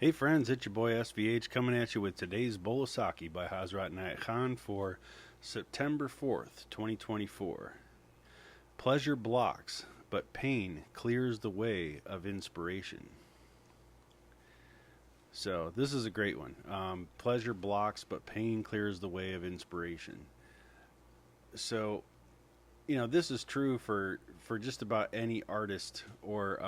Hey friends, it's your boy SVH coming at you with today's bowl of Saki by Hazrat Inayat for September 4th, 2024. Pleasure blocks, but pain clears the way of inspiration. So this is a great one. Pleasure blocks, but pain clears the way of inspiration. So this is true for just about any artist, or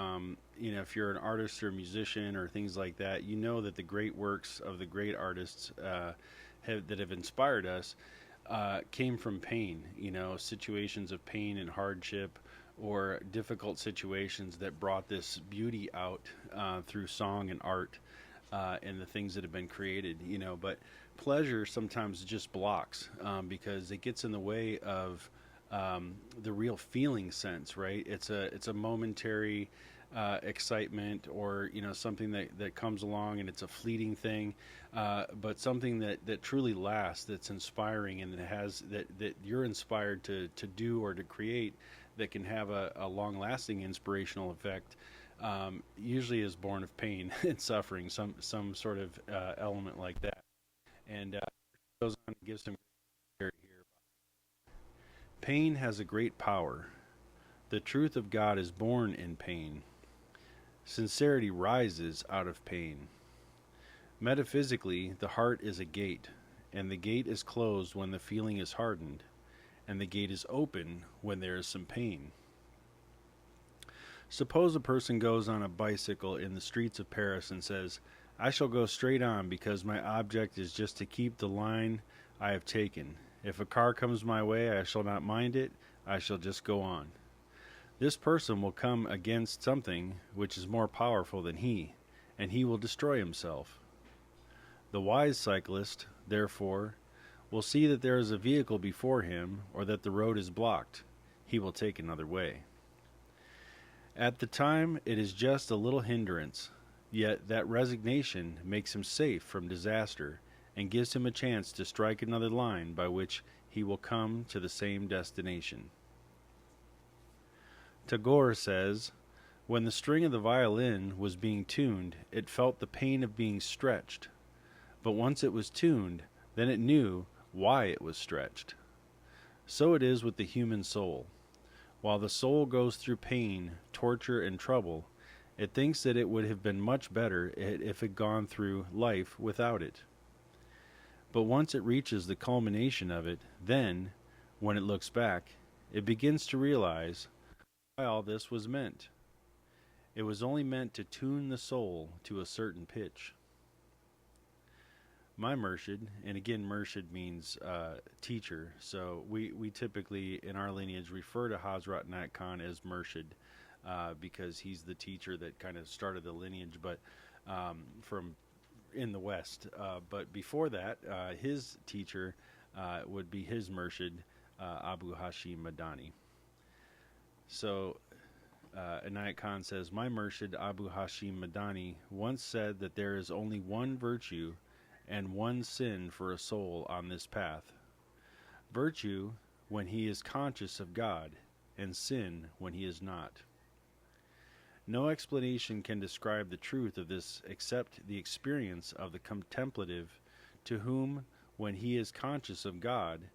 if you're an artist or a musician or things like that, you know that the great works of the great artists that have inspired us came from pain. Situations of pain and hardship, or difficult situations that brought this beauty out through song and art, and the things that have been created. But pleasure sometimes just blocks, because it gets in the way of the real feeling sense, right? It's a momentary excitement, or something that comes along, and it's a fleeting thing, but something that truly lasts, that's inspiring, and that you're inspired to do or to create, that can have a long lasting inspirational effect. Usually is born of pain and suffering, some sort of element like that, and goes on to give some here. Pain has a great power. The truth of God is born in pain. Sincerity rises out of pain. Metaphysically, the heart is a gate, and the gate is closed when the feeling is hardened, and the gate is open when there is some pain. Suppose a person goes on a bicycle in the streets of Paris and says, "I shall go straight on because my object is just to keep the line I have taken. If a car comes my way, I shall not mind it. I shall just go on." This person will come against something which is more powerful than he, and he will destroy himself. The wise cyclist, therefore, will see that there is a vehicle before him, or that the road is blocked. He will take another way. At the time, it is just a little hindrance, yet that resignation makes him safe from disaster, and gives him a chance to strike another line by which he will come to the same destination. Tagore says, "When the string of the violin was being tuned, it felt the pain of being stretched. But once it was tuned, then it knew why it was stretched." So it is with the human soul. While the soul goes through pain, torture, and trouble, it thinks that it would have been much better if it had gone through life without it. But once it reaches the culmination of it, then, when it looks back, it begins to realize why all this was meant. It was only meant to tune the soul to a certain pitch. My Murshid, and again, Murshid means teacher, so we typically in our lineage refer to Hazrat Nat Khan as Murshid, because he's the teacher that kind of started the lineage, but from in the West. But before that, his teacher would be his Murshid, Abu Hashim Madani. So Inayat Khan says, "My Murshid Abu Hashim Madani once said that there is only one virtue and one sin for a soul on this path. Virtue when he is conscious of God, and sin when he is not. No explanation can describe the truth of this except the experience of the contemplative, to whom, when he is conscious of God,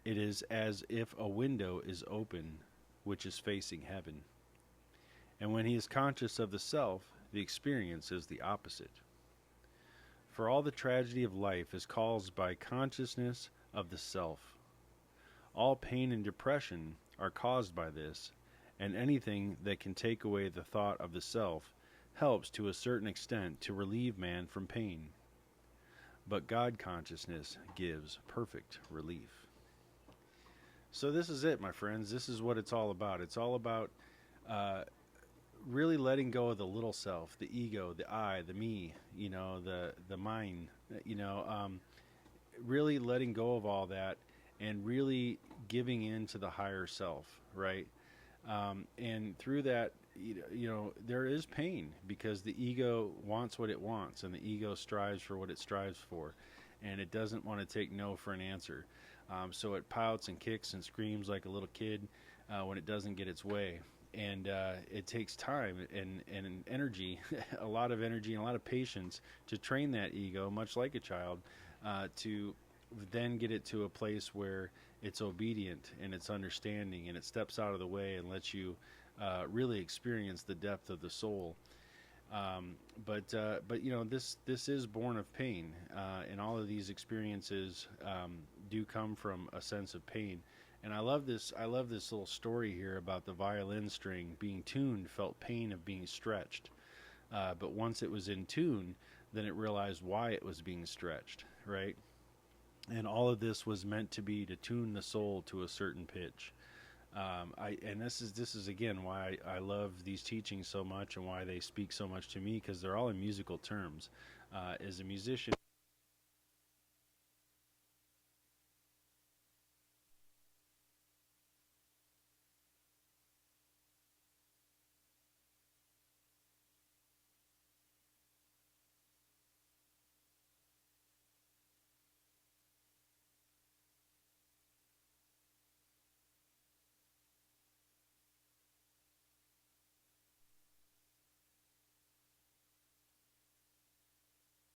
it is as if a window is open which is facing heaven. And when he is conscious of the self, the experience is the opposite. For all the tragedy of life is caused by consciousness of the self. All pain and depression are caused by this, and anything that can take away the thought of the self helps to a certain extent to relieve man from pain. But God consciousness gives perfect relief." So this is it, my friends. This is what it's all about. It's all about really letting go of the little self, the ego, the I, the me, the mine, really letting go of all that, and really giving in to the higher self, right? And through that, there is pain, because the ego wants what it wants, and the ego strives for what it strives for, and it doesn't want to take no for an answer. So it pouts and kicks and screams like a little kid when it doesn't get its way. and it takes time and energy, a lot of energy and a lot of patience to train that ego, much like a child, to then get it to a place where it's obedient and it's understanding and it steps out of the way and lets you really experience the depth of the soul. But this is born of pain, and all of these experiences do come from a sense of pain. And I love this. I love this little story here about the violin string being tuned. Felt pain of being stretched, but once it was in tune, then it realized why it was being stretched. Right, and all of this was meant to be to tune the soul to a certain pitch. And this is again why I love these teachings so much and why they speak so much to me, because they're all in musical terms. As a musician,